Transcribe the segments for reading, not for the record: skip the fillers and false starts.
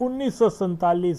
1947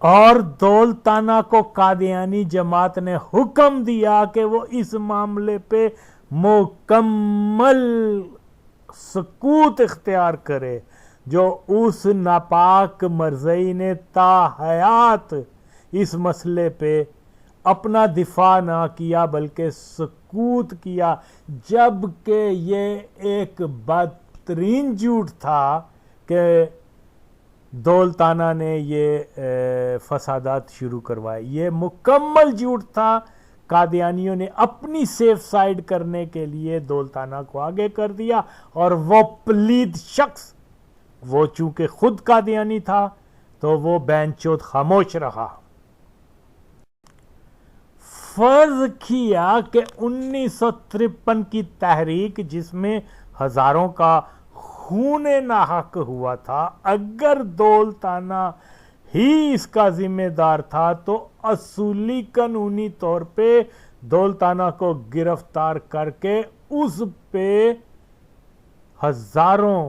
اور دولتانہ کو قادیانی جماعت نے حکم دیا کہ وہ اس معاملے پہ مکمل سکوت اختیار کرے. جو اس ناپاک مرزئی نے تا حیات اس مسئلے پہ اپنا دفاع نہ کیا بلکہ سکوت کیا، جبکہ یہ ایک بدترین جھوٹ تھا کہ دولتانہ نے یہ فسادات شروع کروائے. یہ مکمل جھوٹ تھا. قادیانیوں نے اپنی سیف سائیڈ کرنے کے لیے دولتانہ کو آگے کر دیا، اور وہ پلید شخص، وہ چونکہ خود قادیانی تھا تو وہ بینچود خاموش رہا. فرض کیا کہ 1953 کی تحریک جس میں ہزاروں کا خون ناحق ہوا تھا، اگر دولتانہ ہی اس کا ذمہ دار تھا تو اصولی قانونی طور پہ دولتانہ کو گرفتار کر کے اس پہ ہزاروں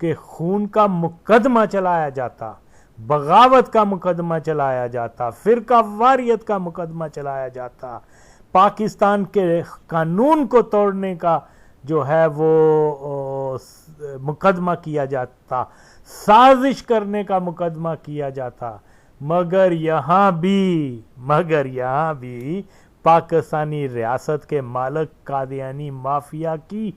کے خون کا مقدمہ چلایا جاتا، بغاوت کا مقدمہ چلایا جاتا، فرقہ واریت کا مقدمہ چلایا جاتا، پاکستان کے قانون کو توڑنے کا جو ہے وہ مقدمہ کیا جاتا، سازش کرنے کا مقدمہ کیا جاتا. مگر یہاں بھی پاکستانی ریاست کے مالک قادیانی مافیا کی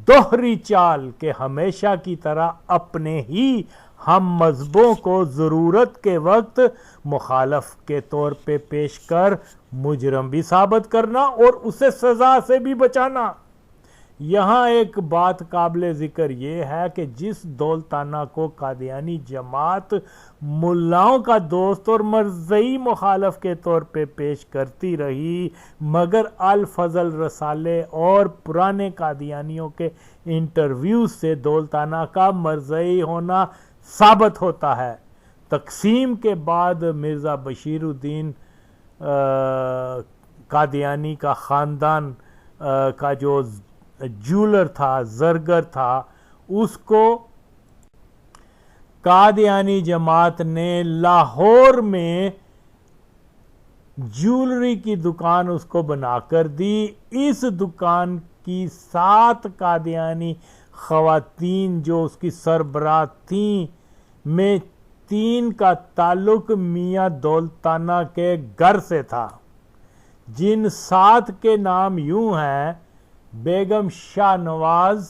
دوہری چال کہ ہمیشہ کی طرح اپنے ہی ہم مذہبوں کو ضرورت کے وقت مخالف کے طور پہ پیش کر مجرم بھی ثابت کرنا اور اسے سزا سے بھی بچانا. یہاں ایک بات قابل ذکر یہ ہے کہ جس دولتانہ کو قادیانی جماعت ملاؤں کا دوست اور مرزئی مخالف کے طور پہ پیش کرتی رہی، مگر الفضل رسالے اور پرانے قادیانیوں کے انٹرویو سے دولتانہ کا مرزئی ہونا ثابت ہوتا ہے. تقسیم کے بعد مرزا بشیر الدین قادیانی کا خاندان کا جو جولر تھا، زرگر تھا، اس کو قادیانی جماعت نے لاہور میں جولری کی دکان اس کو بنا کر دی. اس دکان کی 7 قادیانی خواتین جو اس کی سربراہ تھیں میں 3 کا تعلق میاں دولتانہ کے گھر سے تھا، جن 7 کے نام یوں ہیں: بیگم شاہ نواز،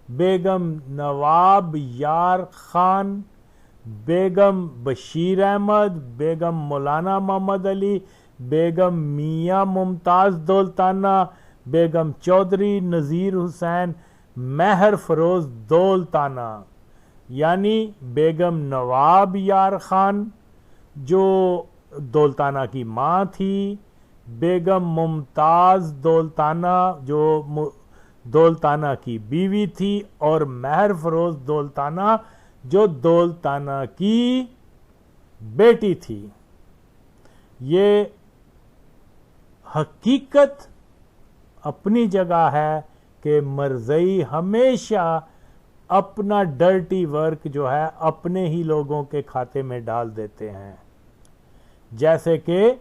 بیگم نواب یار خان، بیگم بشیر احمد، بیگم مولانا محمد علی، بیگم میاں ممتاز دولتانہ، بیگم چودھری نذیر حسین، مہر فروز دولتانہ. یعنی بیگم نواب یار خان جو دولتانہ کی ماں تھی، بیگم ممتاز دولتانہ جو دولتانہ کی بیوی تھی، اور مہر فروز دولتانہ جو دولتانہ کی بیٹی تھی. یہ حقیقت اپنی جگہ ہے کہ مرزئی ہمیشہ اپنا ڈرٹی ورک جو ہے اپنے ہی لوگوں کے کھاتے میں ڈال دیتے ہیں، جیسے کہ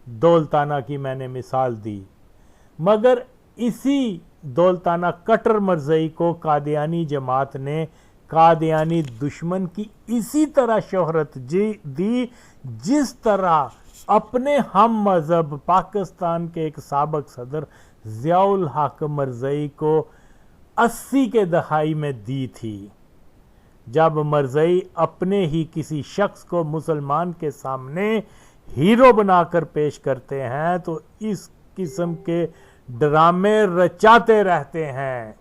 دولتانہ کی میں نے مثال دی. مگر اسی دولتانہ کٹر مرزئی کو قادیانی جماعت نے قادیانی دشمن کی اسی طرح شہرت دی جس طرح اپنے ہم مذہب پاکستان کے ایک سابق صدر ضیاء الحق مرزئی کو 80 کے دہائی میں دی تھی. جب مرزئی اپنے ہی کسی شخص کو مسلمان کے سامنے ہیرو بنا کر پیش کرتے ہیں تو اس قسم کے ڈرامے رچاتے رہتے ہیں.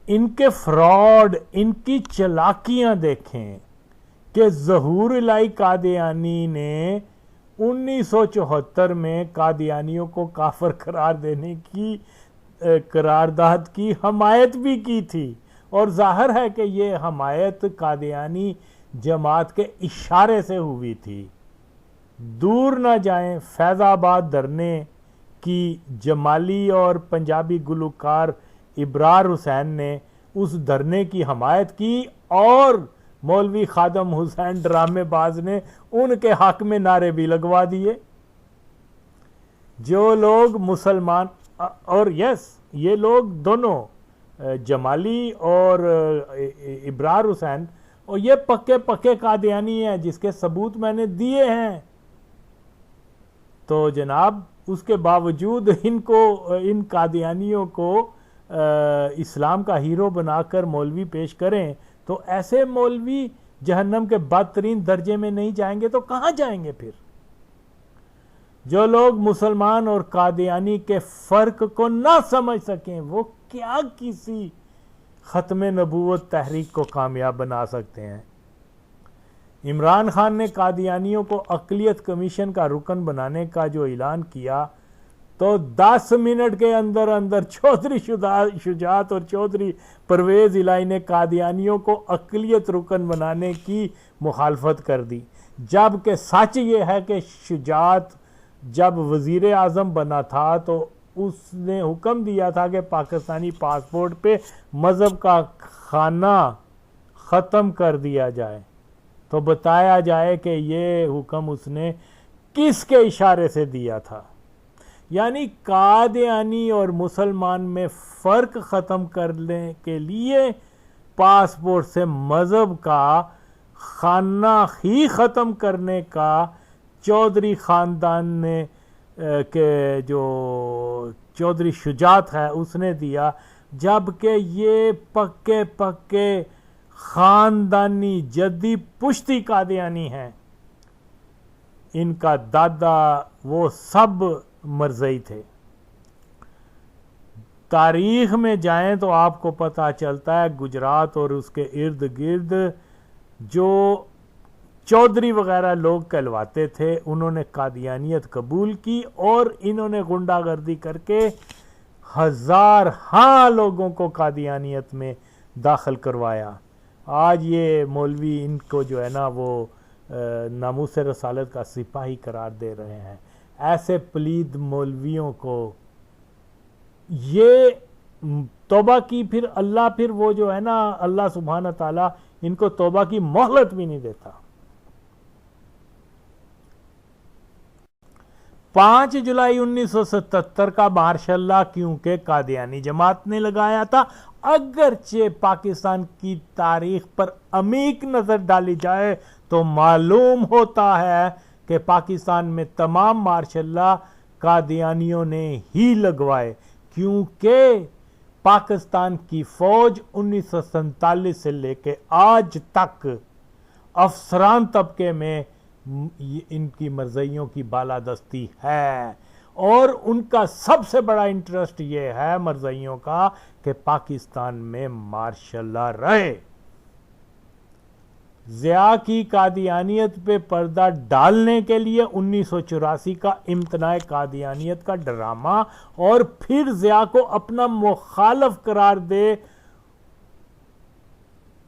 ان کے فراڈ، ان کی چلاکیاں دیکھیں کہ ظہور الہی قادیانی نے 1974 میں قادیانیوں کو کافر قرار دینے کی قرارداد کی حمایت بھی کی تھی، اور ظاہر ہے کہ یہ حمایت قادیانی جماعت کے اشارے سے ہوئی تھی. دور نہ جائیں، فیض آباد دھرنے کی جمالی اور پنجابی گلوکار ابرار حسین نے اس دھرنے کی حمایت کی اور مولوی خادم حسین ڈرامے باز نے ان کے حق میں نعرے بھی لگوا دیے. جو لوگ مسلمان اور یہ لوگ دونوں جمالی اور ابرار حسین اور یہ پکے قادیانی ہیں جس کے ثبوت میں نے دیے ہیں. تو جناب اس کے باوجود ان قادیانیوں کو اسلام کا ہیرو بنا کر مولوی پیش کریں تو ایسے مولوی جہنم کے بدترین درجے میں نہیں جائیں گے تو کہاں جائیں گے پھر؟ جو لوگ مسلمان اور قادیانی کے فرق کو نہ سمجھ سکیں وہ کیا کسی ختم نبوت تحریک کو کامیاب بنا سکتے ہیں؟ عمران خان نے قادیانیوں کو اقلیت کمیشن کا رکن بنانے کا جو اعلان کیا تو 10 منٹ کے اندر چودھری شجاعت اور چودھری پرویز الہی نے قادیانیوں کو اقلیت رکن بنانے کی مخالفت کر دی. جبکہ سچ یہ ہے کہ شجاعت جب وزیر اعظم بنا تھا تو اس نے حکم دیا تھا کہ پاکستانی پاسپورٹ پہ مذہب کا خانہ ختم کر دیا جائے. تو بتایا جائے کہ یہ حکم اس نے کس کے اشارے سے دیا تھا؟ یعنی قادیانی اور مسلمان میں فرق ختم کرنے کے لیے پاسپورٹ سے مذہب کا خانہ ہی ختم کرنے کا چودھری خاندان نے کہ جو چودھری شجاعت ہے اس نے دیا. جبکہ یہ پکے خاندانی جدی پشتی قادیانی ہیں. ان کا دادا وہ سب مرزئی تھے. تاریخ میں جائیں تو آپ کو پتہ چلتا ہے گجرات اور اس کے ارد گرد جو چودھری وغیرہ لوگ کہلواتے تھے انہوں نے قادیانیت قبول کی اور انہوں نے غنڈہ گردی کر کے ہزارہاں لوگوں کو قادیانیت میں داخل کروایا. آج یہ مولوی ان کو جو ہے نا وہ ناموس رسالت کا سپاہی قرار دے رہے ہیں. ایسے پلید مولویوں کو یہ توبہ کی پھر وہ جو ہے نا اللہ سبحانہ تعالیٰ ان کو توبہ کی مہلت بھی نہیں دیتا. 5 جولائی 1977 کا مارشل لا کیونکہ قادیانی جماعت نے لگایا تھا. اگرچہ پاکستان کی تاریخ پر عمیق نظر ڈالی جائے تو معلوم ہوتا ہے کہ پاکستان میں تمام مارشل لا قادیانیوں نے ہی لگوائے، کیونکہ پاکستان کی فوج 1947 سے لے کے آج تک افسران طبقے میں ان کی مرزائیوں کی بالادستی ہے، اور ان کا سب سے بڑا انٹرسٹ یہ ہے مرزائیوں کا کہ پاکستان میں مارشل لا رہے. ضیاء کی قادیانیت پہ پردہ ڈالنے کے لیے 1984 کا امتناع قادیانیت کا ڈرامہ اور پھر ضیاء کو اپنا مخالف قرار دے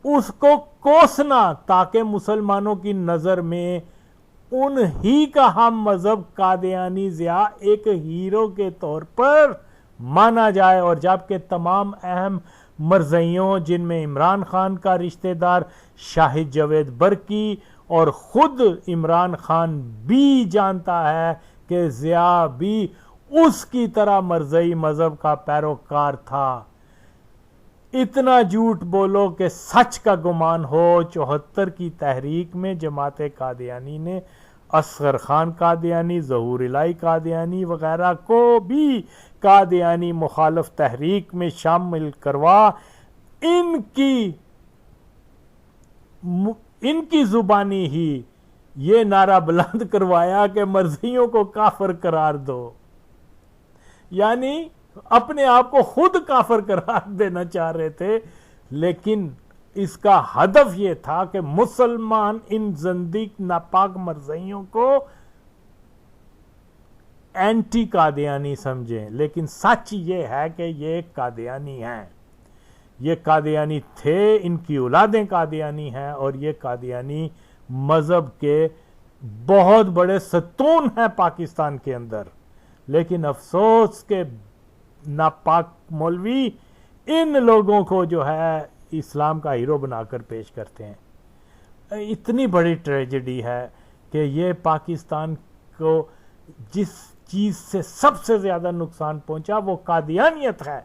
اس کو کوسنا تاکہ مسلمانوں کی نظر میں انہی کا ہم مذہب قادیانی ضیاء ایک ہیرو کے طور پر مانا جائے. اور جبکہ تمام اہم مرزائیوں جن میں عمران خان کا رشتہ دار شاہد جاوید برکی اور خود عمران خان بھی جانتا ہے کہ ضیاء بھی اس کی طرح مرزائی مذہب کا پیروکار تھا. اتنا جھوٹ بولو کہ سچ کا گمان ہو. 74 کی تحریک میں جماعت قادیانی نے اصغر خان قادیانی، ظہور الہی قادیانی وغیرہ کو بھی قادیانی مخالف تحریک میں شامل کروا ان کی زبانی ہی یہ نعرہ بلند کروایا کہ مرزیوں کو کافر قرار دو. یعنی اپنے آپ کو خود کافر قرار دینا چاہ رہے تھے، لیکن اس کا ہدف یہ تھا کہ مسلمان ان زندیق ناپاک مرزائیوں کو اینٹی قادیانی سمجھیں. لیکن سچ یہ ہے کہ یہ قادیانی ہیں، یہ قادیانی تھے، ان کی اولادیں قادیانی ہیں، اور یہ قادیانی مذہب کے بہت بڑے ستون ہیں پاکستان کے اندر. لیکن افسوس کہ ناپاک مولوی ان لوگوں کو جو ہے اسلام کا ہیرو بنا کر پیش کرتے ہیں. اتنی بڑی ٹریجڈی ہے کہ یہ پاکستان کو جس چیز سے سب سے زیادہ نقصان پہنچا وہ قادیانیت ہے،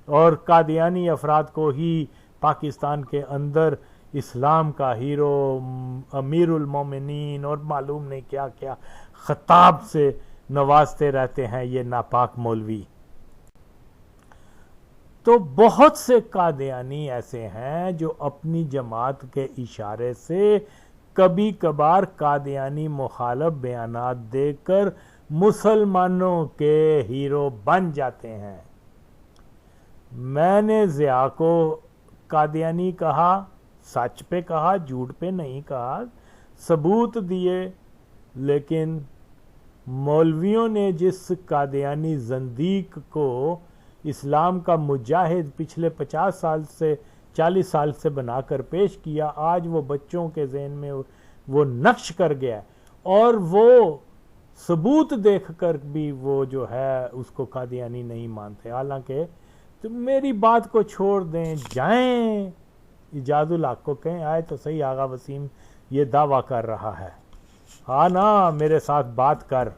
اور قادیانی افراد کو ہی پاکستان کے اندر اسلام کا ہیرو، امیر المومنین اور معلوم نہیں کیا کیا خطاب سے نوازتے رہتے ہیں یہ ناپاک مولوی۔ تو بہت سے قادیانی ایسے ہیں جو اپنی جماعت کے اشارے سے کبھی کبھار قادیانی مخالف بیانات دے کر مسلمانوں کے ہیرو بن جاتے ہیں۔ میں نے ضیاء کو قادیانی کہا، سچ پہ کہا، جھوٹ پہ نہیں کہا، ثبوت دیے، لیکن مولویوں نے جس قادیانی زندیق کو اسلام کا مجاہد پچھلے 50 سال سے 40 سال سے بنا کر پیش کیا، آج وہ بچوں کے ذہن میں وہ نقش کر گیا، اور وہ ثبوت دیکھ کر بھی وہ جو ہے اس کو قادیانی نہیں مانتے۔ حالانکہ تو میری بات کو چھوڑ دیں، جائیں ایجاد الحق کو کہیں آئے تو صحیح، آغا وسیم یہ دعویٰ کر رہا ہے، ہاں نا میرے ساتھ بات کر،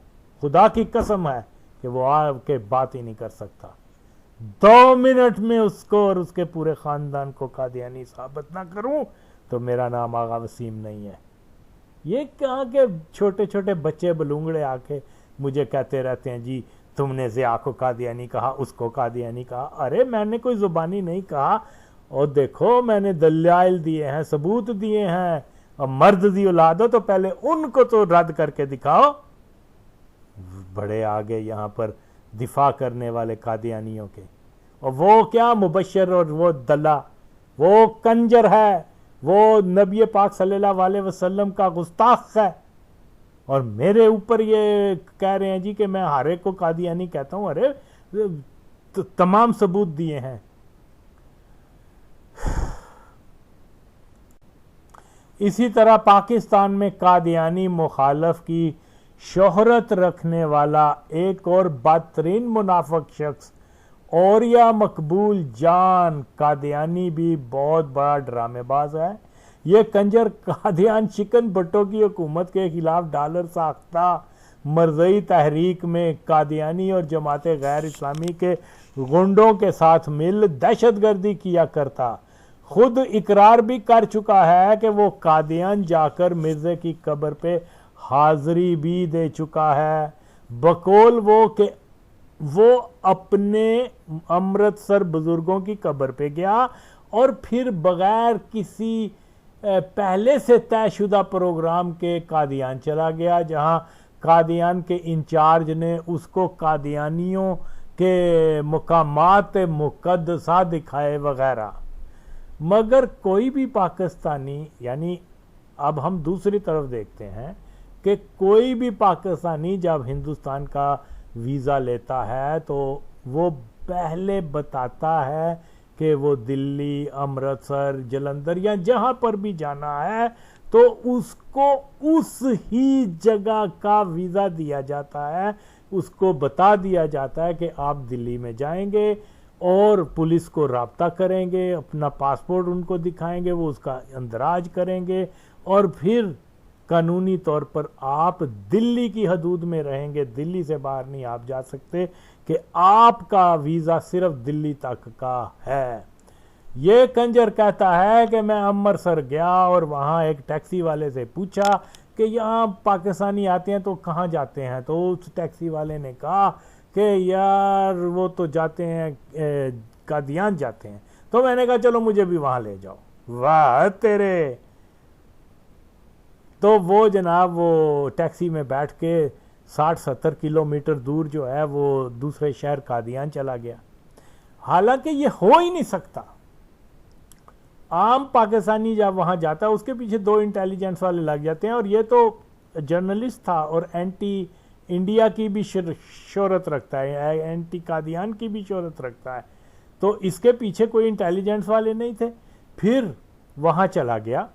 خدا کی قسم ہے کہ وہ آ کے بات ہی نہیں کر سکتا، 2 منٹ میں اس کو اور اس کے پورے خاندان کو قادیانی ثابت نہ کروں تو میرا نام آغا وسیم نہیں ہے۔ یہ کہاں کہ چھوٹے چھوٹے بچے بلونگڑے آ کے مجھے کہتے رہتے ہیں جی تم نے ضیاء کو قادیانی کہا، اس کو قادیانی کہا۔ ارے میں نے کوئی زبانی نہیں کہا، اور دیکھو میں نے دلائل دیے ہیں، ثبوت دیے ہیں، اور مرد دی اولاد ہو تو پہلے ان کو تو رد کر کے دکھاؤ۔ بڑے آگے یہاں پر دفاع کرنے والے قادیانیوں کے، اور وہ کیا مبشر اور وہ دلہ، وہ کنجر ہے، وہ نبی پاک صلی اللہ علیہ وسلم کا گستاخ ہے، اور میرے اوپر یہ کہہ رہے ہیں جی کہ میں ہر ایک کو قادیانی کہتا ہوں۔ ارے تمام ثبوت دیے ہیں۔ اسی طرح پاکستان میں قادیانی مخالف کی شہرت رکھنے والا ایک اور بدترین منافق شخص اوریا مقبول جان قادیانی بھی بہت بڑا ڈرامے باز ہے۔ یہ کنجر قادیان چکن بٹوں کی حکومت کے خلاف ڈالر ساختہ مرزئی تحریک میں قادیانی اور جماعت غیر اسلامی کے غنڈوں کے ساتھ مل دہشت گردی کیا کرتا، خود اقرار بھی کر چکا ہے کہ وہ قادیان جا کر مرزے کی قبر پہ حاضری بھی دے چکا ہے، بقول وہ کہ وہ اپنے امرتسر بزرگوں کی قبر پہ گیا اور پھر بغیر کسی پہلے سے طے شدہ پروگرام کے قادیان چلا گیا، جہاں قادیان کے انچارج نے اس کو قادیانیوں کے مقامات مقدسہ دکھائے وغیرہ۔ مگر کوئی بھی پاکستانی، یعنی اب ہم دوسری طرف دیکھتے ہیں کہ کوئی بھی پاکستانی جب ہندوستان کا ویزا لیتا ہے تو وہ پہلے بتاتا ہے کہ وہ دلی، امرتسر، جلندھر یا جہاں پر بھی جانا ہے تو اس کو اس ہی جگہ کا ویزا دیا جاتا ہے، اس کو بتا دیا جاتا ہے کہ آپ دلی میں جائیں گے اور پولیس کو رابطہ کریں گے، اپنا پاسپورٹ ان کو دکھائیں گے، وہ اس کا اندراج کریں گے، اور پھر قانونی طور پر آپ دلی کی حدود میں رہیں گے، دلی سے باہر نہیں آپ جا سکتے، کہ آپ کا ویزا صرف دلی تک کا ہے۔ یہ کنجر کہتا ہے کہ میں امرتسر گیا اور وہاں ایک ٹیکسی والے سے پوچھا کہ یہاں پاکستانی آتے ہیں تو کہاں جاتے ہیں، تو اس ٹیکسی والے نے کہا کہ یار وہ تو جاتے ہیں قادیان جاتے ہیں، تو میں نے کہا چلو مجھے بھی وہاں لے جاؤ۔ واہ تیرے! تو وہ جناب وہ ٹیکسی میں بیٹھ کے 60-70 کلومیٹر دور جو ہے وہ دوسرے شہر قادیان چلا گیا، حالانکہ یہ ہو ہی نہیں سکتا۔ عام پاکستانی جب وہاں جاتا ہے اس کے پیچھے 2 انٹیلیجنس والے لگ جاتے ہیں، اور یہ تو جرنلسٹ تھا اور اینٹی انڈیا کی بھی شہرت رکھتا ہے، اینٹی قادیان کی بھی شہرت رکھتا ہے، تو اس کے پیچھے کوئی انٹیلیجنس والے نہیں تھے۔ پھر وہاں چلا گیا،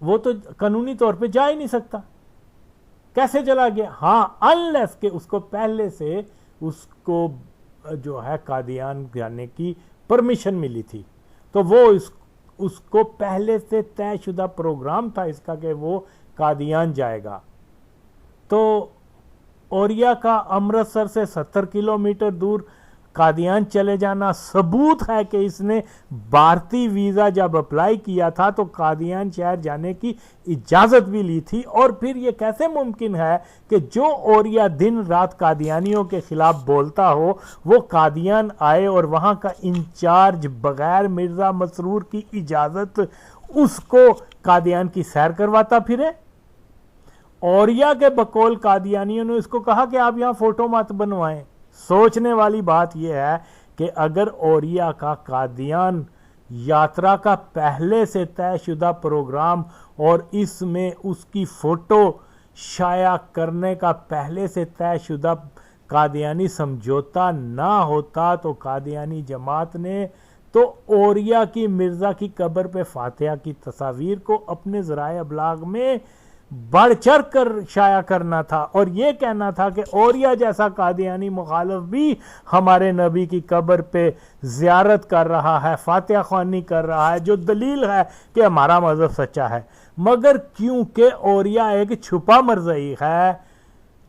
وہ تو قانونی طور پہ جا ہی نہیں سکتا، کیسے چلا گیا؟ ہاں انلیس کہ اس کو پہلے سے اس کو جو ہے قادیان جانے کی پرمیشن ملی تھی، تو وہ اس اس کو پہلے سے طے شدہ پروگرام تھا اس کا کہ وہ قادیان جائے گا. تو اوریا کا امرتسر سے 70 کلومیٹر دور قادیان چلے جانا ثبوت ہے کہ اس نے بھارتی ویزا جب اپلائی کیا تھا تو قادیان شہر جانے کی اجازت بھی لی تھی. اور پھر یہ کیسے ممکن ہے کہ جو اوریا دن رات قادیانیوں کے خلاف بولتا ہو وہ قادیان آئے اور وہاں کا انچارج بغیر مرزا مسرور کی اجازت اس کو قادیان کی سیر کرواتا پھرے؟ اوریا کے بقول قادیانیوں نے اس کو کہا کہ آپ یہاں فوٹو مت بنوائیں. سوچنے والی بات یہ ہے کہ اگر اوریا کا قادیان یاترا کا پہلے سے طے شدہ پروگرام اور اس میں اس کی فوٹو شائع کرنے کا پہلے سے طے شدہ قادیانی سمجھوتا نہ ہوتا تو قادیانی جماعت نے تو اوریا کی مرزا کی قبر پہ فاتحہ کی تصاویر کو اپنے ذرائع ابلاغ میں بڑھ چڑھ کر شائع کرنا تھا اور یہ کہنا تھا کہ اوریا جیسا قادیانی مخالف بھی ہمارے نبی کی قبر پہ زیارت کر رہا ہے، فاتحہ خوانی کر رہا ہے، جو دلیل ہے کہ ہمارا مذہب سچا ہے. مگر کیونکہ اوریا ایک چھپا مرزئی ہے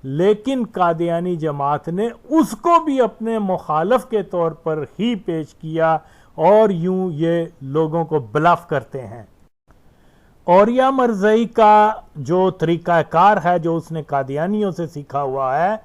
لیکن قادیانی جماعت نے اس کو بھی اپنے مخالف کے طور پر ہی پیش کیا اور یوں یہ لوگوں کو بلف کرتے ہیں. اوریا مرزئی کا جو طریقہ کار ہے جو اس نے قادیانیوں سے سیکھا ہوا ہے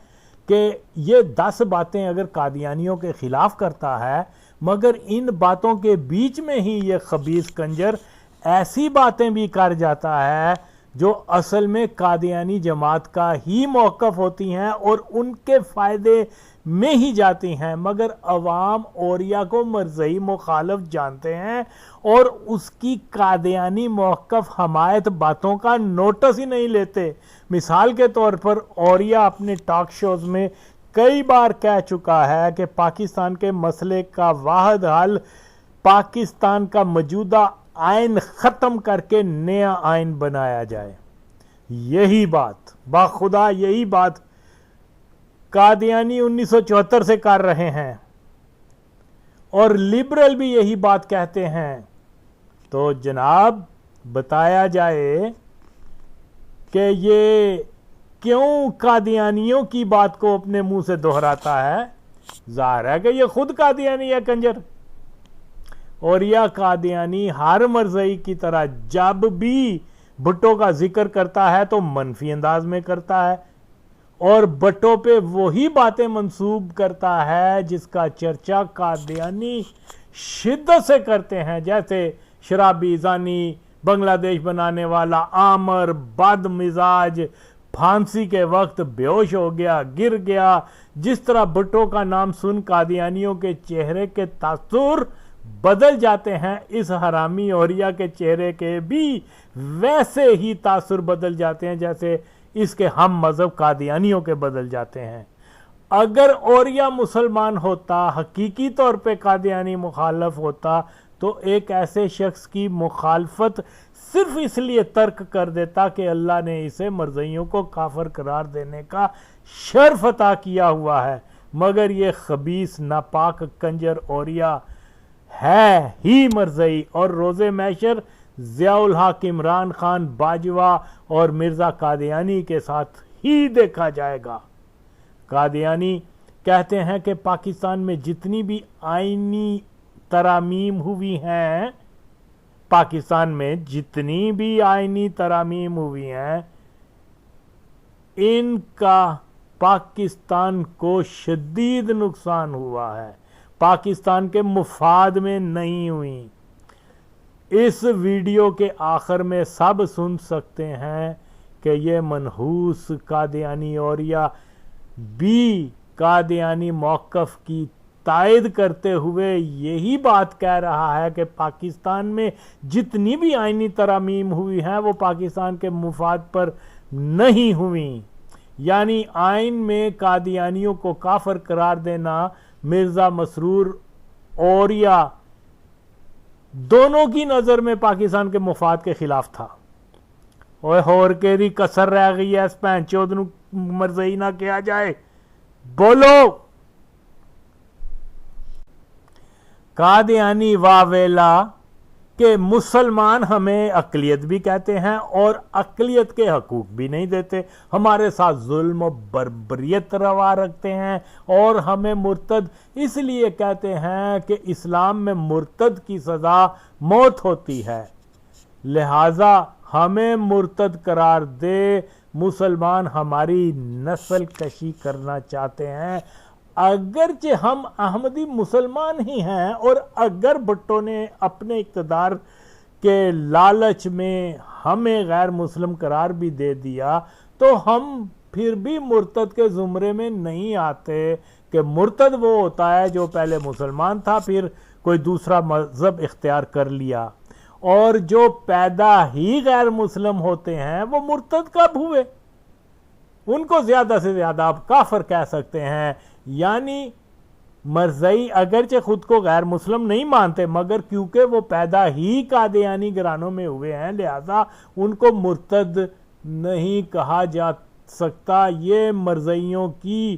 کہ یہ 10 باتیں اگر قادیانیوں کے خلاف کرتا ہے مگر ان باتوں کے بیچ میں ہی یہ خبیث کنجر ایسی باتیں بھی کر جاتا ہے جو اصل میں قادیانی جماعت کا ہی موقف ہوتی ہیں اور ان کے فائدے میں ہی جاتی ہیں، مگر عوام اوریا کو مرزئی مخالف جانتے ہیں اور اس کی قادیانی موقف حمایت باتوں کا نوٹس ہی نہیں لیتے. مثال کے طور پر اوریا اپنے ٹاک شوز میں کئی بار کہہ چکا ہے کہ پاکستان کے مسئلے کا واحد حل پاکستان کا موجودہ آئین ختم کر کے نیا آئین بنایا جائے. یہی بات باخدا یہی بات قادیانی 1974 سے کر رہے ہیں اور لبرل بھی یہی بات کہتے ہیں. تو جناب بتایا جائے کہ یہ کیوں قادیانیوں کی بات کو اپنے منہ سے دہراتا ہے؟ ظاہر ہے کہ یہ خود قادیانی ہے کنجر. اور یہ قادیانی ہر مرزئی کی طرح جب بھی بھٹو کا ذکر کرتا ہے تو منفی انداز میں کرتا ہے اور بھٹو پہ وہی باتیں منسوب کرتا ہے جس کا چرچا قادیانی شدت سے کرتے ہیں، جیسے شرابی، زانی، بنگلہ دیش بنانے والا، آمر، بد مزاج، پھانسی کے وقت بے ہوش ہو گیا، گر گیا. جس طرح بھٹو کا نام سن قادیانیوں کے چہرے کے تاثر بدل جاتے ہیں، اس حرامی اوریا کے چہرے کے بھی ویسے ہی تاثر بدل جاتے ہیں جیسے اس کے ہم مذہب قادیانیوں کے بدل جاتے ہیں. اگر اوریا مسلمان ہوتا، حقیقی طور پہ قادیانی مخالف ہوتا تو ایک ایسے شخص کی مخالفت صرف اس لیے ترک کر دیتا کہ اللہ نے اسے مرزئیوں کو کافر قرار دینے کا شرف عطا کیا ہوا ہے. مگر یہ خبیث ناپاک کنجر اوریا ہے ہی مرزئی اور روز محشر ضیاء الحق عمران خان باجوہ اور مرزا قادیانی کے ساتھ ہی دیکھا جائے گا. قادیانی کہتے ہیں کہ پاکستان میں جتنی بھی آئینی ترامیم ہوئی ہیں ان کا پاکستان کو شدید نقصان ہوا ہے، پاکستان کے مفاد میں نہیں ہوئی. اس ویڈیو کے آخر میں سب سن سکتے ہیں کہ یہ منحوس قادیانی اوریا بھی قادیانی موقف کی تائید کرتے ہوئے یہی بات کہہ رہا ہے کہ پاکستان میں جتنی بھی آئینی ترامیم ہوئی ہیں وہ پاکستان کے مفاد پر نہیں ہوئیں. یعنی آئین میں قادیانیوں کو کافر قرار دینا مرزا مسرور اوریا دونوں کی نظر میں پاکستان کے مفاد کے خلاف تھا. اوے ہور کے دی کسر رہ گئی ہے، اس پہن چود نو مرزئی نہ کیا جائے. بولو. قادیانی واویلا کہ مسلمان ہمیں اقلیت بھی کہتے ہیں اور اقلیت کے حقوق بھی نہیں دیتے، ہمارے ساتھ ظلم و بربریت روا رکھتے ہیں، اور ہمیں مرتد اس لیے کہتے ہیں کہ اسلام میں مرتد کی سزا موت ہوتی ہے، لہٰذا ہمیں مرتد قرار دے۔ مسلمان ہماری نسل کشی کرنا چاہتے ہیں، اگرچہ ہم احمدی مسلمان ہی ہیں، اور اگر بھٹو نے اپنے اقتدار کے لالچ میں ہمیں غیر مسلم قرار بھی دے دیا تو ہم پھر بھی مرتد کے زمرے میں نہیں آتے، کہ مرتد وہ ہوتا ہے جو پہلے مسلمان تھا پھر کوئی دوسرا مذہب اختیار کر لیا، اور جو پیدا ہی غیر مسلم ہوتے ہیں وہ مرتد کب ہوئے؟ ان کو زیادہ سے زیادہ آپ کافر کہہ سکتے ہیں۔ یعنی مرزائی اگرچہ خود کو غیر مسلم نہیں مانتے، مگر کیونکہ وہ پیدا ہی قادیانی گھرانوں میں ہوئے ہیں لہذا ان کو مرتد نہیں کہا جا سکتا۔ یہ مرزائیوں کی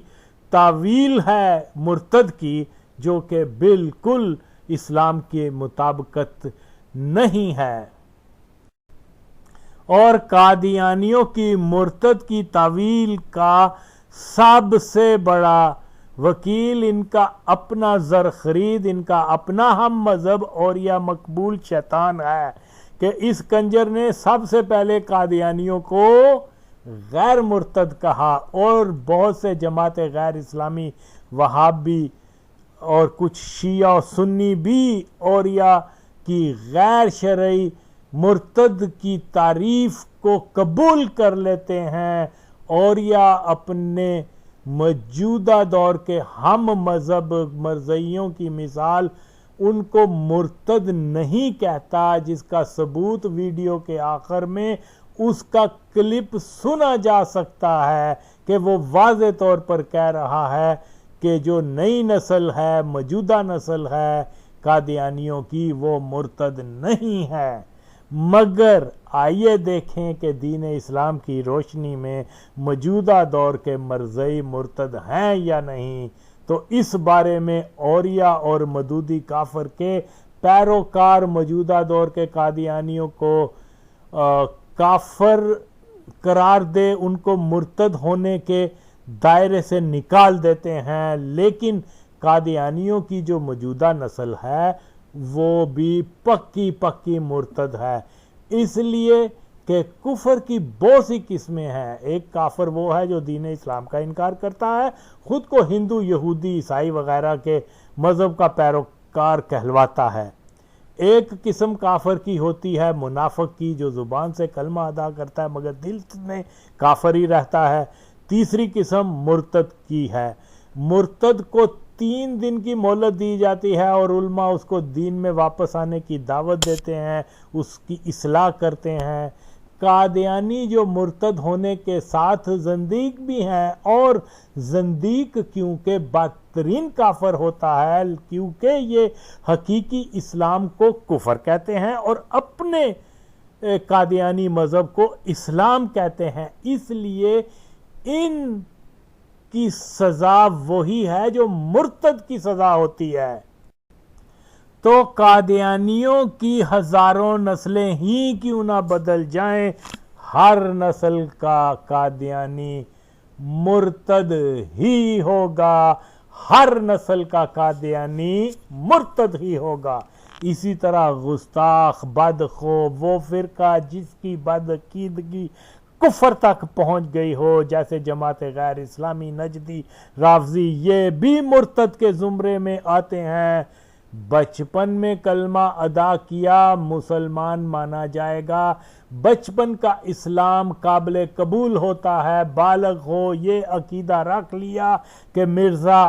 تعویل ہے مرتد کی، جو کہ بالکل اسلام کے مطابقت نہیں ہے، اور قادیانیوں کی مرتد کی تعویل کا سب سے بڑا وکیل ان کا اپنا زر خرید، ان کا اپنا ہم مذہب اور یا مقبول شیطان ہے، کہ اس کنجر نے سب سے پہلے قادیانیوں کو غیر مرتد کہا، اور بہت سے جماعت غیر اسلامی وہابی اور کچھ شیعہ و سنی بھی اور یا کی غیر شرعی مرتد کی تعریف کو قبول کر لیتے ہیں، اور یا اپنے موجودہ دور کے ہم مذہب مرزائیوں کی مثال ان کو مرتد نہیں کہتا، جس کا ثبوت ویڈیو کے آخر میں اس کا کلپ سنا جا سکتا ہے، کہ وہ واضح طور پر کہہ رہا ہے کہ جو نئی نسل ہے، موجودہ نسل ہے قادیانیوں کی، وہ مرتد نہیں ہے۔ مگر آئیے دیکھیں کہ دین اسلام کی روشنی میں موجودہ دور کے مرزائی مرتد ہیں یا نہیں، تو اس بارے میں اوریا اور مدودی کافر کے پیروکار موجودہ دور کے قادیانیوں کو کافر قرار دے، ان کو مرتد ہونے کے دائرے سے نکال دیتے ہیں، لیکن قادیانیوں کی جو موجودہ نسل ہے وہ بھی پکی مرتد ہے، اس لیے کہ کفر کی بہت سی قسمیں ہیں۔ ایک کافر وہ ہے جو دین اسلام کا انکار کرتا ہے، خود کو ہندو، یہودی، عیسائی وغیرہ کے مذہب کا پیروکار کہلواتا ہے۔ ایک قسم کافر کی ہوتی ہے منافق کی، جو زبان سے کلمہ ادا کرتا ہے مگر دل میں کافر ہی رہتا ہے۔ تیسری قسم مرتد کی ہے، مرتد کو 3 دن کی مہلت دی جاتی ہے اور علماء اس کو دین میں واپس آنے کی دعوت دیتے ہیں، اس کی اصلاح کرتے ہیں۔ قادیانی جو مرتد ہونے کے ساتھ زندیق بھی ہیں، اور زندیق کیونکہ بدترین کافر ہوتا ہے، کیونکہ یہ حقیقی اسلام کو کفر کہتے ہیں اور اپنے قادیانی مذہب کو اسلام کہتے ہیں، اس لیے ان کی سزا وہی ہے جو مرتد کی سزا ہوتی ہے۔ تو قادیانیوں کی ہزاروں نسلیں ہی کیوں نہ بدل جائیں، ہر نسل کا قادیانی مرتد ہی ہوگا، ہر نسل کا قادیانی مرتد ہی ہوگا۔ اسی طرح گستاخ، بدخو، وہ فرقہ جس کی بدعقیدگی کفر تک پہنچ گئی ہو، جیسے جماعت غیر اسلامی، نجدی، رافضی، یہ بھی مرتد کے زمرے میں آتے ہیں۔ بچپن میں کلمہ ادا کیا مسلمان مانا جائے گا، بچپن کا اسلام قابل قبول ہوتا ہے، بالغ ہو یہ عقیدہ رکھ لیا کہ مرزا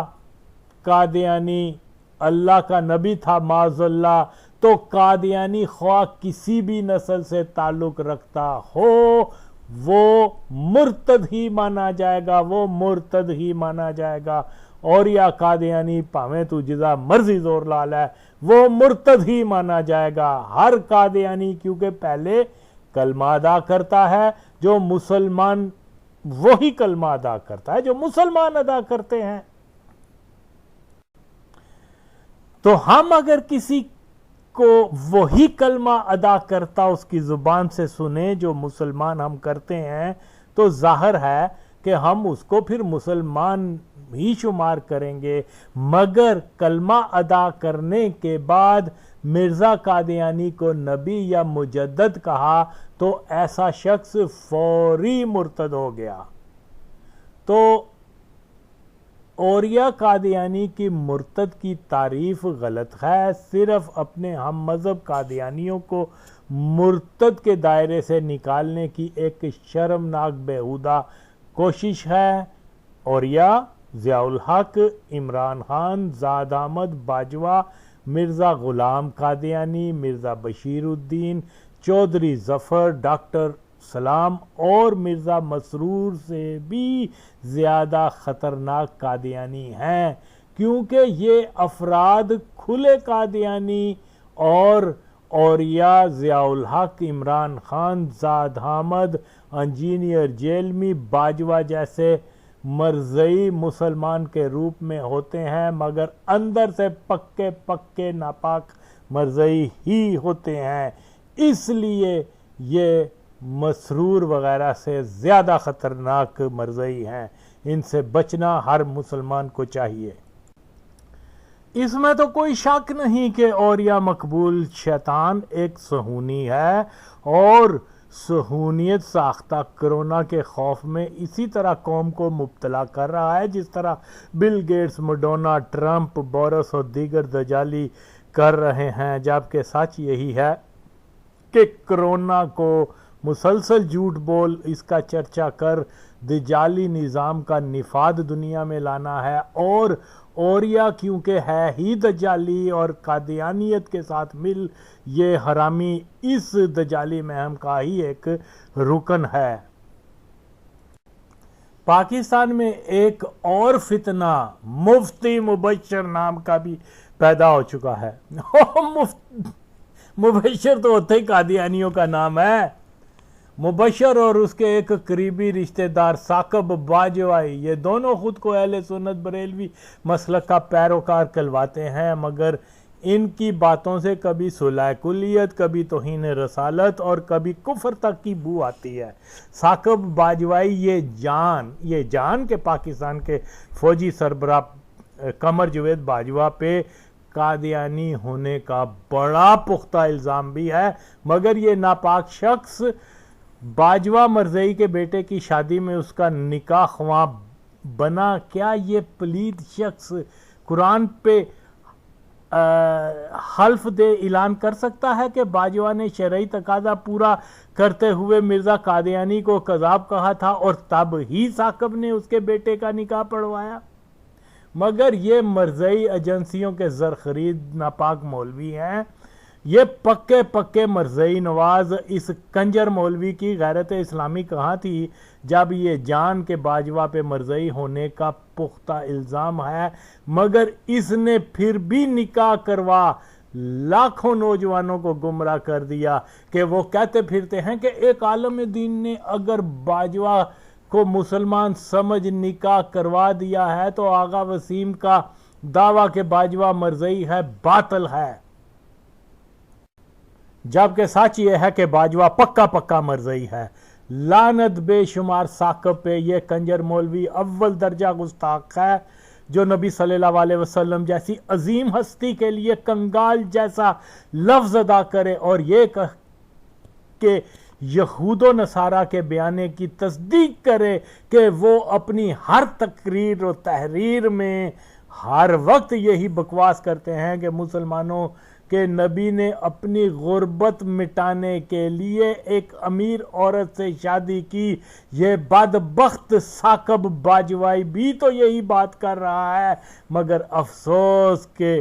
قادیانی اللہ کا نبی تھا معاذ اللہ، تو قادیانی خواہ کسی بھی نسل سے تعلق رکھتا ہو وہ مرتد ہی مانا جائے گا، وہ مرتد ہی مانا جائے گا۔ اور یا قادیانی پاویں تو جزا مرضی زور لال ہے، وہ مرتد ہی مانا جائے گا۔ ہر قادیانی کیونکہ پہلے کلمہ ادا کرتا ہے، جو مسلمان وہی کلمہ ادا کرتا ہے جو مسلمان ادا کرتے ہیں۔ تو ہم اگر کسی کو وہی کلمہ ادا کرتا اس کی زبان سے سنیں جو مسلمان ہم کرتے ہیں تو ظاہر ہے کہ ہم اس کو پھر مسلمان ہی شمار کریں گے، مگر کلمہ ادا کرنے کے بعد مرزا قادیانی کو نبی یا مجدد کہا تو ایسا شخص فوری مرتد ہو گیا۔ تو اوریا قادیانی کی مرتد کی تعریف غلط ہے، صرف اپنے ہم مذہب قادیانیوں کو مرتد کے دائرے سے نکالنے کی ایک شرمناک بیہودہ کوشش ہے۔ اوریا ضیاء الحق، عمران خان، زاد احمد باجوہ، مرزا غلام قادیانی، مرزا بشیر الدین، چودھری ظفر، ڈاکٹر سلام اور مرزا مسرور سے بھی زیادہ خطرناک قادیانی ہیں، کیونکہ یہ افراد کھلے قادیانی اور اوریا ضیاء الحق، عمران خان، زاد احمد، انجینئر جیلمی، باجوہ جیسے مرزئی مسلمان کے روپ میں ہوتے ہیں، مگر اندر سے پکے پکے ناپاک مرزئی ہی ہوتے ہیں۔ اس لیے یہ مسرور وغیرہ سے زیادہ خطرناک مرزئی ہیں، ان سے بچنا ہر مسلمان کو چاہیے۔ اس میں تو کوئی شک نہیں کہ اوریا مقبول شیطان ایک صہیونی ہے اور صہیونیت ساختہ کرونا کے خوف میں اسی طرح قوم کو مبتلا کر رہا ہے جس طرح Bill Gates, Madonna, Trump, Boris اور دیگر دجالی کر رہے ہیں، جبکہ سچ یہی ہے کہ کرونا کو مسلسل جھوٹ بول اس کا چرچا کر دجالی نظام کا نفاذ دنیا میں لانا ہے، اور اوریا کیونکہ ہے ہی دجالی اور قادیانیت کے ساتھ مل یہ حرامی اس دجالی مہم کا ہی ایک رکن ہے۔ پاکستان میں ایک اور فتنہ مفتی مبشر نام کا بھی پیدا ہو چکا ہے۔ مبشر تو ہوتے ہی قادیانیوں کا نام ہے۔ مبشر اور اس کے ایک قریبی رشتہ دار ثاقب باجوائی، یہ دونوں خود کو اہل سنت بریلوی مسلک کا پیروکار کہلواتے ہیں، مگر ان کی باتوں سے کبھی صلح کلیت، کبھی توہین رسالت اور کبھی کفر تک کی بو آتی ہے۔ ثاقب باجوائی یہ جان کہ پاکستان کے فوجی سربراہ قمر جاوید باجوہ پہ قادیانی ہونے کا بڑا پختہ الزام بھی ہے، مگر یہ ناپاک شخص باجوہ مرزئی کے بیٹے کی شادی میں اس کا نکاح خواں بنا۔ کیا یہ پلید شخص قرآن پہ حلف دے اعلان کر سکتا ہے کہ باجوہ نے شرعی تقاضا پورا کرتے ہوئے مرزا قادیانی کو کذاب کہا تھا اور تب ہی ثاقب نے اس کے بیٹے کا نکاح پڑھوایا؟ مگر یہ مرزئی ایجنسیوں کے زرخرید ناپاک مولوی ہیں۔ یہ پکے پکے مرزئی نواز اس کنجر مولوی کی غیرت اسلامی کہاں تھی جب یہ جان کے باجوہ پہ مرزئی ہونے کا پختہ الزام ہے، مگر اس نے پھر بھی نکاح کروا لاکھوں نوجوانوں کو گمراہ کر دیا کہ وہ کہتے پھرتے ہیں کہ ایک عالم دین نے اگر باجوہ کو مسلمان سمجھ نکاح کروا دیا ہے تو آغا وسیم کا دعویٰ کہ باجوہ مرزئی ہے باطل ہے، جبکہ سچ یہ ہے کہ باجوہ پکا پکا مرزئی ہے۔ لعنت بے شمار ثاقب پہ، یہ کنجر مولوی اول درجہ گستاخ ہے جو نبی صلی اللہ علیہ وسلم جیسی عظیم ہستی کے لیے کنگال جیسا لفظ ادا کرے اور یہ کہ یہود و نصارہ کے بیانے کی تصدیق کرے کہ وہ اپنی ہر تقریر و تحریر میں ہر وقت یہی بکواس کرتے ہیں کہ مسلمانوں کہ نبی نے اپنی غربت مٹانے کے لیے ایک امیر عورت سے شادی کی۔ یہ بدبخت ثاقب باجوائی بھی تو یہی بات کر رہا ہے، مگر افسوس کہ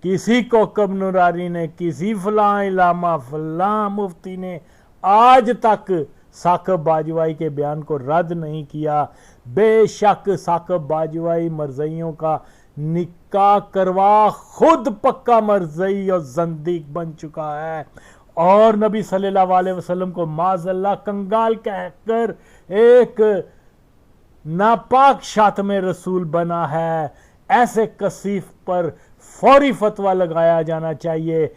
کسی کوکب نورانی نے، کسی فلاں علامہ، فلاں مفتی نے آج تک ثاقب باجوائی کے بیان کو رد نہیں کیا۔ بے شک ثاقب باجوائی مرزئیوں کا نکاح کروا خود پکا مرزئی اور زندیق بن چکا ہے اور نبی صلی اللہ علیہ وسلم کو معاذ اللہ کنگال کہہ کر ایک ناپاک شاتم رسول بنا ہے۔ ایسے کثیف پر فوری فتویٰ لگایا جانا چاہیے۔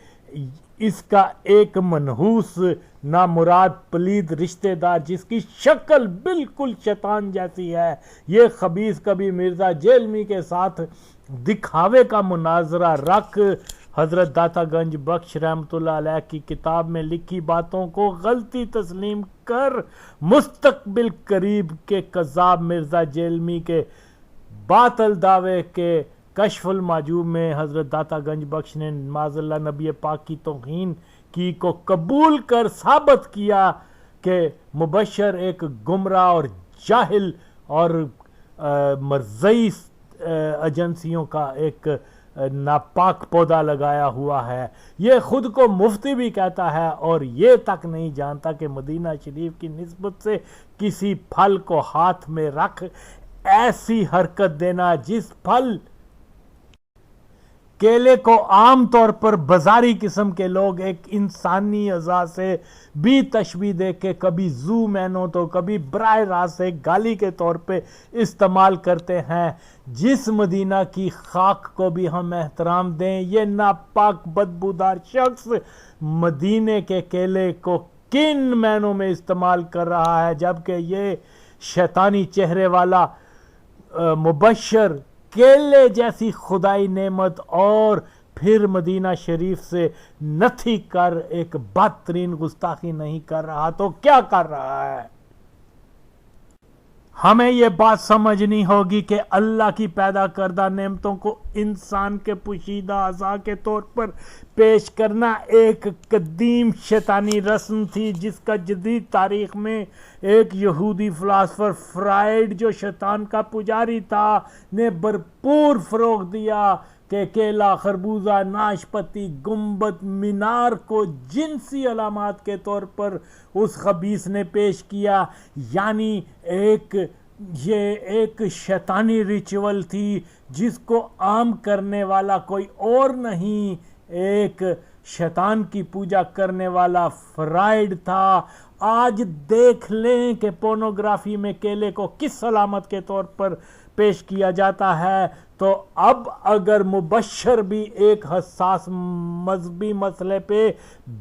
اس کا ایک منحوس نامراد پلید رشتہ دار جس کی شکل بالکل شیطان جیسی ہے، یہ خبیث کبھی مرزا جیلمی کے ساتھ دکھاوے کا مناظرہ رکھ حضرت داتا گنج بخش رحمۃ اللہ علیہ کی کتاب میں لکھی باتوں کو غلطی تسلیم کر مستقبل قریب کے کذاب مرزا جیلمی کے باطل دعوے کے کشف المحجوب میں حضرت داتا گنج بخش نے معاذ اللہ نبی پاک کی توہین کی کو قبول کر ثابت کیا کہ مبشر ایک گمراہ اور جاہل اور مرزئی ایجنسیوں کا ایک ناپاک پودا لگایا ہوا ہے۔ یہ خود کو مفتی بھی کہتا ہے اور یہ تک نہیں جانتا کہ مدینہ شریف کی نسبت سے کسی پھل کو ہاتھ میں رکھ ایسی حرکت دینا جس پھل کیلے کو عام طور پر بازاری قسم کے لوگ ایک انسانی اعضاء سے بھی تشبیہ دے کے کبھی زو مینوں تو کبھی براہ راست ایک گالی کے طور پہ استعمال کرتے ہیں، جس مدینہ کی خاک کو بھی ہم احترام دیں، یہ ناپاک بدبودار شخص مدینے کے کیلے کو کن مینوں میں استعمال کر رہا ہے، جبکہ یہ شیطانی چہرے والا مبشر کیلے جیسی خدائی نعمت اور پھر مدینہ شریف سے نتھی کر ایک بدترین گستاخی نہیں کر رہا تو کیا کر رہا ہے؟ ہمیں یہ بات سمجھنی ہوگی کہ اللہ کی پیدا کردہ نعمتوں کو انسان کے پوشیدہ اعضاء کے طور پر پیش کرنا ایک قدیم شیطانی رسم تھی، جس کا جدید تاریخ میں ایک یہودی فلاسفر فرائیڈ جو شیطان کا پجاری تھا نے بھرپور فروغ دیا کہ کیلا، خربوزہ، ناشپتی، گنبد، مینار کو جنسی علامات کے طور پر اس خبیث نے پیش کیا، یعنی یہ ایک شیطانی ریچول تھی جس کو عام کرنے والا کوئی اور نہیں، ایک شیطان کی پوجا کرنے والا فرائیڈ تھا۔ آج دیکھ لیں کہ پورنوگرافی میں کیلے کو کس علامت کے طور پر پیش کیا جاتا ہے، تو اب اگر مبشر بھی ایک حساس مذہبی مسئلے پہ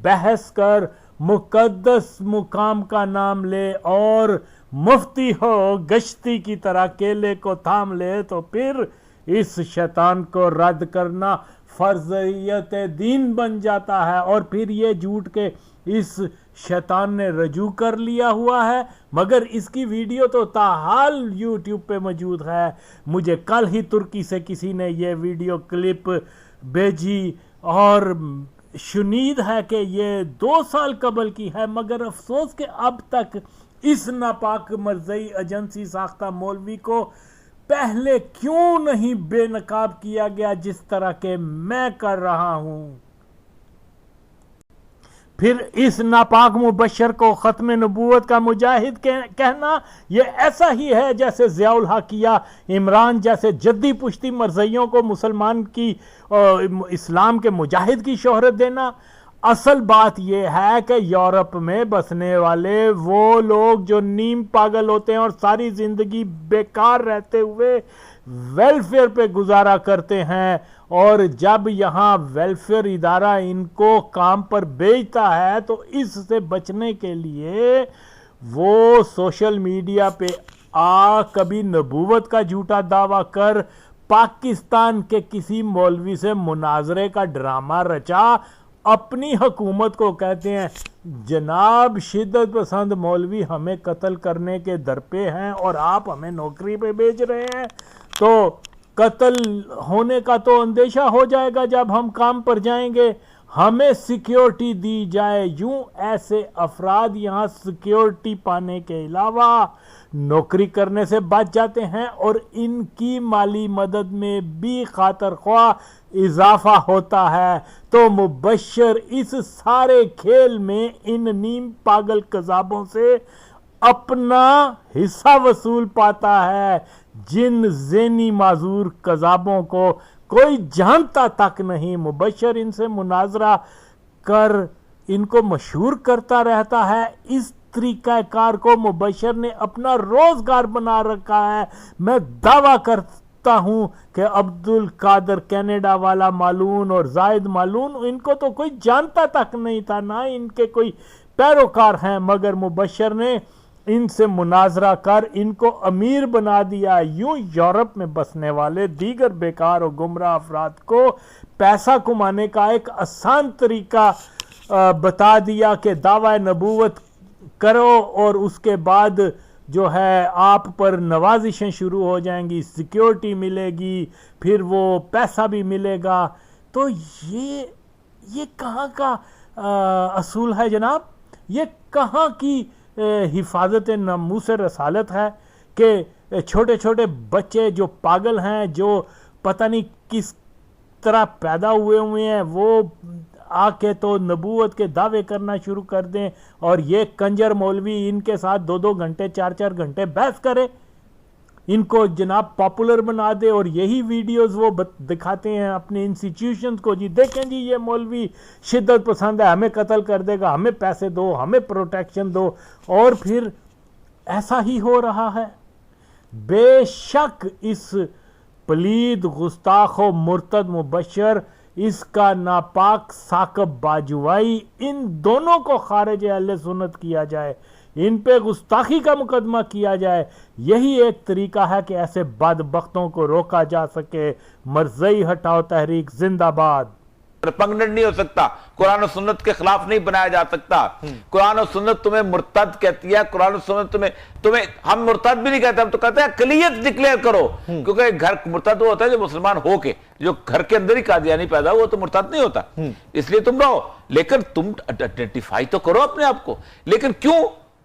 بحث کر مقدس مقام کا نام لے اور مفتی ہو گشتی کی طرح کیلے کو تھام لے، تو پھر اس شیطان کو رد کرنا فرضیت دین بن جاتا ہے، اور پھر یہ جھوٹ کہ اس شیطان نے رجوع کر لیا ہوا ہے، مگر اس کی ویڈیو تو تاحال یوٹیوب پہ موجود ہے۔ مجھے کل ہی ترکی سے کسی نے یہ ویڈیو کلپ بھیجی اور شنید ہے کہ یہ 2 سال قبل کی ہے، مگر افسوس کہ اب تک اس ناپاک مرزئی ایجنسی ساختہ مولوی کو پہلے کیوں نہیں بے نقاب کیا گیا جس طرح کہ میں کر رہا ہوں۔ پھر اس ناپاک مبشر کو ختم نبوت کا مجاہد کہنا یہ ایسا ہی ہے جیسے ضیاء الحق یا عمران جیسے جدی پشتی مرزائیوں کو مسلمان کی اسلام کے مجاہد کی شہرت دینا۔ اصل بات یہ ہے کہ یورپ میں بسنے والے وہ لوگ جو نیم پاگل ہوتے ہیں اور ساری زندگی بیکار رہتے ہوئے ویلفیئر پہ گزارا کرتے ہیں، اور جب یہاں ویلفیئر ادارہ ان کو کام پر بھیجتا ہے تو اس سے بچنے کے لیے وہ سوشل میڈیا پہ کبھی نبوت کا جھوٹا دعویٰ کر پاکستان کے کسی مولوی سے مناظرے کا ڈرامہ رچا اپنی حکومت کو کہتے ہیں جناب شدت پسند مولوی ہمیں قتل کرنے کے در پہ ہیں اور آپ ہمیں نوکری پہ بھیج رہے ہیں، تو قتل ہونے کا تو اندیشہ ہو جائے گا جب ہم کام پر جائیں گے، ہمیں سیکیورٹی دی جائے۔ یوں ایسے افراد یہاں سیکیورٹی پانے کے علاوہ نوکری کرنے سے بچ جاتے ہیں اور ان کی مالی مدد میں بھی خاطر خواہ اضافہ ہوتا ہے، تو مبشر اس سارے کھیل میں ان نیم پاگل قذابوں سے اپنا حصہ وصول پاتا ہے، جن ذہنی معذور قذابوں کو کوئی جانتا تک نہیں۔ مبشر ان سے مناظرہ کر ان کو مشہور کرتا رہتا ہے۔ اس طریقہ کار کو مبشر نے اپنا روزگار بنا رکھا ہے۔ میں دعویٰ سمجھتا ہوں کہ عبد القادر کینیڈا والا مالون اور زائد مالون ان کو تو کوئی جانتا تک نہیں تھا، نہ ان کے کوئی پیروکار ہیں، مگر مبشر نے ان سے مناظرہ کر ان کو امیر بنا دیا۔ یوں یورپ میں بسنے والے دیگر بیکار اور گمراہ افراد کو پیسہ کمانے کا ایک آسان طریقہ بتا دیا کہ دعوی نبوت کرو اور اس کے بعد جو ہے آپ پر نوازشیں شروع ہو جائیں گی، سیکیورٹی ملے گی، پھر وہ پیسہ بھی ملے گا۔ تو یہ کہاں کا اصول ہے جناب؟ یہ کہاں کی حفاظت ناموس رسالت ہے کہ چھوٹے چھوٹے بچے جو پاگل ہیں، جو پتہ نہیں کس طرح پیدا ہوئے ہیں، وہ آ کے تو نبوت کے دعوے کرنا شروع کر دیں، اور یہ کنجر مولوی ان کے ساتھ 2 گھنٹے 4 گھنٹے بحث کرے، ان کو جناب پاپولر بنا دے، اور یہی ویڈیوز وہ دکھاتے ہیں اپنے انسٹیٹیوشنز کو، جی دیکھیں جی یہ مولوی شدت پسند ہے، ہمیں قتل کر دے گا، ہمیں پیسے دو، ہمیں پروٹیکشن دو، اور پھر ایسا ہی ہو رہا ہے۔ بے شک اس پلید گستاخ و مرتد مبشر، اس کا ناپاک ثاقب باجوائی، ان دونوں کو خارج اہل سنت کیا جائے، ان پہ گستاخی کا مقدمہ کیا جائے، یہی ایک طریقہ ہے کہ ایسے بدبختوں کو روکا جا سکے۔ مرزئی ہٹاؤ تحریک زندہ باد۔ پنگنڈ نہیں ہو سکتا، قرآن و سنت کے خلاف نہیں بنایا جا سکتا۔ قرآن و سنت تمہیں مرتد کہتی ہے، قرآن و سنت تمہیں ہم مرتد بھی نہیں کہتے، ہم تو کہتے ہیں اقلیت ڈکلیئر کرو، کیونکہ گھر مرتد وہ ہوتا ہے جو مسلمان ہو کے، جو گھر کے اندر ہی قادیانی پیدا ہو، وہ تو مرتد نہیں ہوتا، اس لیے تم رہو، لیکن تم آئیڈینٹیفائی تو کرو اپنے آپ کو۔ لیکن کیوں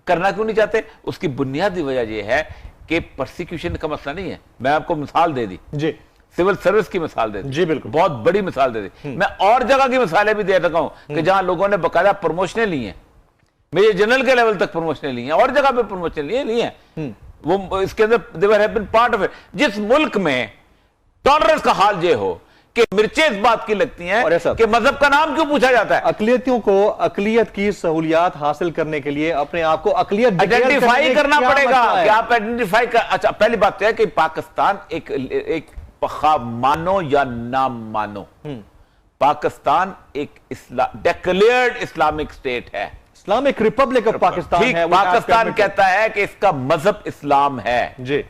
کرنا کیوں نہیں چاہتے؟ اس کی بنیادی وجہ یہ ہے کہ پرسیکیوشن کا مسئلہ نہیں ہے۔ میں آپ کو مثال دے دی، جی سول سروس کی مثال دے دی، جی بالکل، بہت بڑی مثال دے دی۔ میں اور جگہ کی مثالیں بھی دے رکھا ہوں کہ جہاں لوگوں نے باقاعدہ پروموشنیں لی ہیں، میجر جنرل کے لیول تک پروموشنیں لی ہیں، اور جگہ پہ پروموشنیں لی ہیں، وہ اس کے اندر they have been part of it۔ جس ملک میں ٹالرنس کا حال یہ ہو کہ مرچیں اس بات کی لگتی ہیں کہ مذہب کا نام کیوں پوچھا جاتا ہے۔ اقلیتوں کو اقلیت کی سہولیات حاصل کرنے کے لیے اپنے آپ کو اقلیت آئیڈینٹیفائی کرنا پڑے گا کہ آپ آئیڈینٹیفائی اچھا پہلی بات تو ہے کہ پاکستان ایک خواہ مانو یا نام مانو، پاکستان ایک ڈیکلیئرڈ اسلامک سٹیٹ ہے، اسلامک ریپبلک آف پاکستان ہے۔ پاکستان کہتا ہے کہ اس کا مذہب اسلام ہے، جی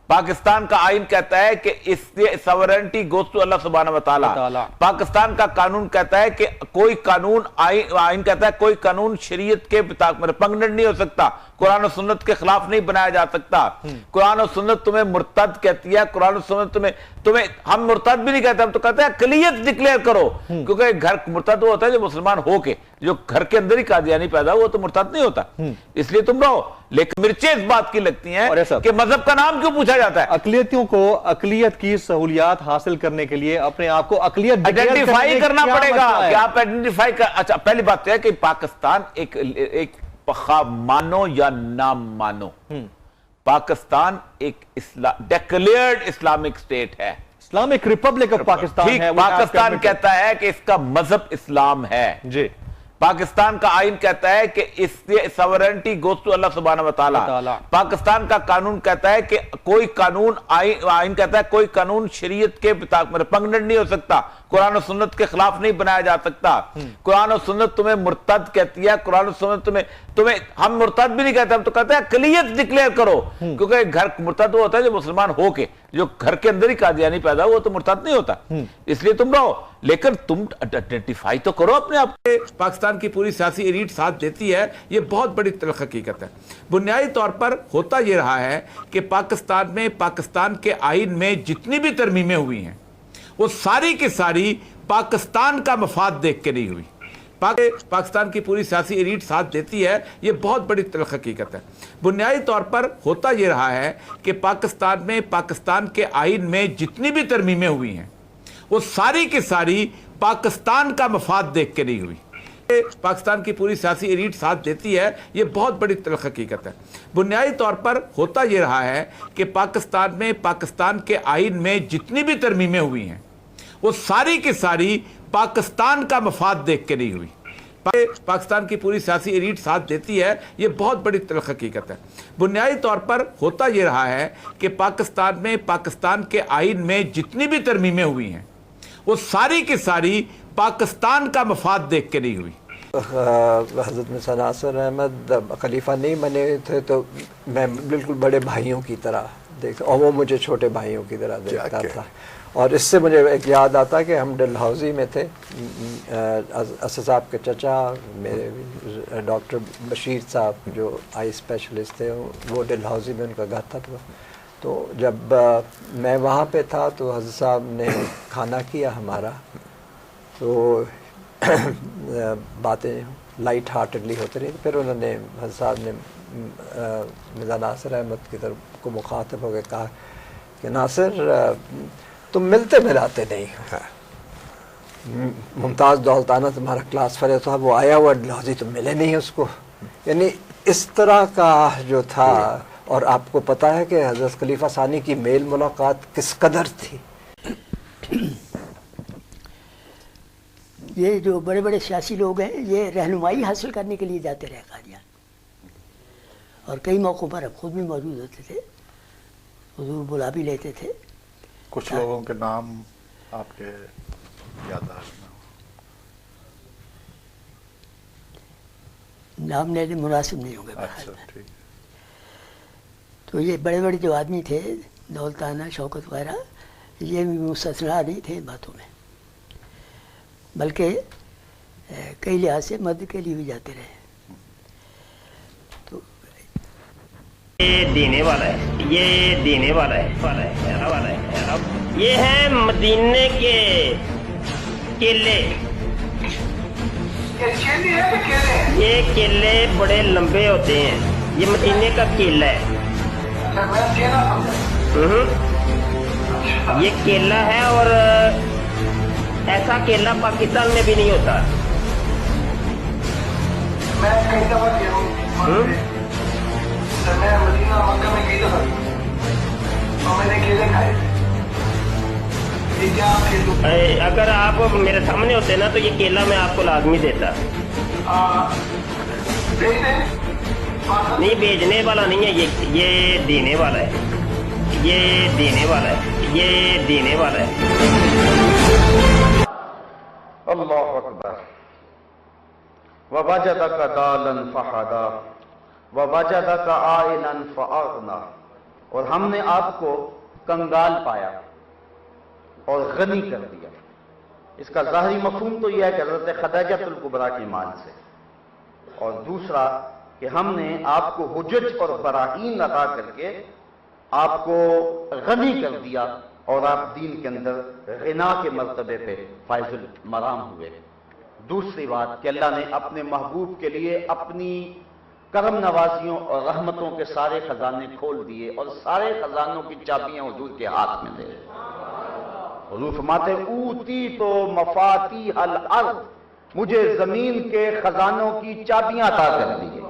پاکستان کا آئین کہتا ہے کہ اس سے سورنٹی گوز ٹو اللہ سبحانہ وتعالی۔ پاکستان کا قانون کہتا ہے کہ کوئی قانون آئین کہتا ہے کوئی قانون شریعت کے پنگنڈ نہیں ہو سکتا، قرآن و سنت کے خلاف نہیں بنایا جا سکتا۔ قرآن و سنت تمہیں مرتد کہتی ہے، قرآن و سنت تمہیں ہم مرتد بھی نہیں کہتے، ہم تو کہتے ہیں اقلیت ڈکلیئر کرو، کیونکہ گھر مرتد وہ ہوتا ہے جو مسلمان ہو کے، جو گھر کے اندر ہی قادیانی پیدا ہو، وہ تو مرتد نہیں ہوتا، اس لیے تم رہو۔ لیکن مرچیں اس بات کی لگتی ہیں کہ مذہب کا نام کیوں پوچھا جاتا ہے۔ اقلیتوں کو اقلیت کی سہولیات حاصل کرنے کے لیے اپنے آپ کو اقلیت آئیڈینٹیفائی کرنا پڑے گا کہ آپ آئیڈینٹیفائی اچھا پہلی بات تو ہے کہ پاکستان ایک خواہ مانو یا نام مانو، پاکستان ایک ڈیکلیئرڈ اسلامک سٹیٹ ہے، اسلامک ریپبلک آف پاکستان ہے۔ پاکستان کہتا ہے کہ اس کا مذہب اسلام ہے، جی پاکستان کا آئین کہتا ہے کہ اس سے سورنٹی گوز ٹو اللہ سبحانہ وتعالی۔ پاکستان کا قانون کہتا ہے کہ کوئی قانون آئین کہتا ہے کوئی قانون شریعت کے پنگنڈ نہیں ہو سکتا، قرآن و سنت کے خلاف نہیں بنایا جا سکتا۔ قرآن و سنت تمہیں مرتد کہتی ہے، قرآن و سنت تمہیں ہم مرتد بھی نہیں کہتے، ہم تو کہتے ہیں اقلیت ڈکلیئر کرو، کیونکہ گھر مرتد وہ ہوتا ہے جو مسلمان ہو کے، جو گھر کے اندر ہی قادیانی پیدا ہو، وہ تو مرتد نہیں ہوتا، اس لیے تم رہو۔ لیکن تم آئیڈینٹیفائی تو کرو اپنے آپ کو۔ پاکستان کی پوری سیاسی ایلیٹ ساتھ دیتی ہے، یہ بہت بڑی تلخ حقیقت ہے۔ بنیادی طور پر ہوتا یہ رہا ہے کہ پاکستان میں پاکستان کے آئین میں جتنی بھی ترمیمیں ہوئی ہیں وہ ساری کی ساری پاکستان کا مفاد دیکھ کے نہیں ہوئی۔ پاکستان کی پوری سیاسی ایلیٹ ساتھ دیتی ہے، یہ بہت بڑی تلخ حقیقت ہے۔ بنیادی طور پر ہوتا یہ رہا ہے کہ پاکستان میں پاکستان کے آئین میں جتنی بھی ترمیمیں ہوئی ہیں وہ ساری کی ساری پاکستان کا مفاد دیکھ کے نہیں ہوئی۔ پاکستان کی پوری سیاسی ایلیٹ ساتھ دیتی ہے، یہ بہت بڑی تلخ حقیقت ہے۔ بنیادی طور پر ہوتا یہ رہا ہے کہ پاکستان میں پاکستان کے آئین میں جتنی بھی ترمیمیں ہوئی ہیں وہ ساری کی ساری پاکستان کا مفاد دیکھ کے نہیں ہوئی۔ پاکستان کی پوری سیاسی ایلیٹ ساتھ دیتی ہے، یہ بہت بڑی تلخ حقیقت ہے۔ بنیادی طور پر ہوتا یہ رہا ہے کہ پاکستان میں، پاکستان کے آئین میں جتنی بھی ترمیمیں ہوئی ہیں وہ ساری کی ساری پاکستان کا مفاد دیکھ کے نہیں ہوئی۔ حضرت مرزا ناصر احمد خلیفہ نہیں بنے تھے تو میں بالکل بڑے بھائیوں کی طرح دیکھتا، اور وہ مجھے چھوٹے بھائیوں کی طرح دیکھتا تھا۔ اور اس سے مجھے ایک یاد آتا کہ ہم ڈل ہاؤزی میں تھے، اسد صاحب کے چچا میرے ڈاکٹر بشیر صاحب جو آئی اسپیشلسٹ تھے، وہ ڈل ہاؤزی میں ان کا گھر تھا۔ تو جب میں وہاں پہ تھا تو حضرت صاحب نے کھانا کیا ہمارا، تو باتیں لائٹ ہارٹڈلی ہوتی رہی۔ پھر انہوں نے حضرت صاحب نے مرزا ناصر احمد کی طرف کو مخاطب ہو کے کہا کہ ناصر تم ملتے ملاتے نہیں ہو، ممتاز دولتانہ تمہارا کلاس فیلو تھا، وہ آیا ہوا ڈلہوزی تم ملے نہیں اس کو۔ یعنی اس طرح کا جو تھا۔ اور آپ کو پتہ ہے کہ حضرت خلیفہ ثانی کی میل ملاقات کس قدر تھی۔ یہ جو بڑے بڑے سیاسی لوگ ہیں یہ رہنمائی حاصل کرنے کے لیے جاتے رہے قادیان، اور کئی موقعوں پر اب خود بھی موجود ہوتے تھے، حضور بلا بھی لیتے تھے۔ کچھ لوگوں کے نام آپ کے یادداشت میں نام لینے مناسب نہیں ہوں گے۔ اچھا ٹھیک۔ تو یہ بڑے بڑے جو آدمی تھے، دولتانہ، شوکت وغیرہ، یہ بھی مستثنا نہیں تھے ان باتوں میں، بلکہ کئی لحاظ سے مدد کے لیے بھی جاتے رہے۔ تو یہ دینے والا ہے، یہ دینے والا ہے، یہ ہے مدینے کے کیلے۔ یہ کیلے بڑے لمبے ہوتے ہیں، یہ مدینے کا کیلا ہے۔ یہ کیلا ہے، اور ایسا کیلا پاکستان میں بھی نہیں ہوتا۔ میں مدینہ مکہ میں گئی دفعہ اور میں نے کیلے کھائے۔ اگر آپ میرے سامنے ہوتے نا تو یہ کیلا میں آپ کو لازمی دیتا۔ نہیں، بیچنے والا نہیں ہے، یہ دینے والا ہے، یہ دینے والا ہے، یہ دینے والا ہے۔ اللہ اکبر۔ ووجدک ضالا فہدی ووجدک عائلا فاغنی۔ اور ہم نے آپ کو کنگال پایا اور غنی کر دیا۔ اس کا ظاہری مفہوم تو یہ ہے کہ حضرت خدیجہ الکبریٰ کے مال سے، اور دوسرا کہ ہم نے آپ کو حجج اور براہین عطا کر کے آپ کو غنی کر دیا، اور آپ دین کے اندر غنا کے مرتبے پہ فائز المرام ہوئے۔ دوسری بات کہ اللہ نے اپنے محبوب کے لیے اپنی کرم نوازیوں اور رحمتوں کے سارے خزانے کھول دیے، اور سارے خزانوں کی چابیاں حضور کے ہاتھ میں دے۔ حضور فرماتے اوتی تو مفاتیح الارض، مجھے زمین کے خزانوں کی چابیاں عطا کر دی۔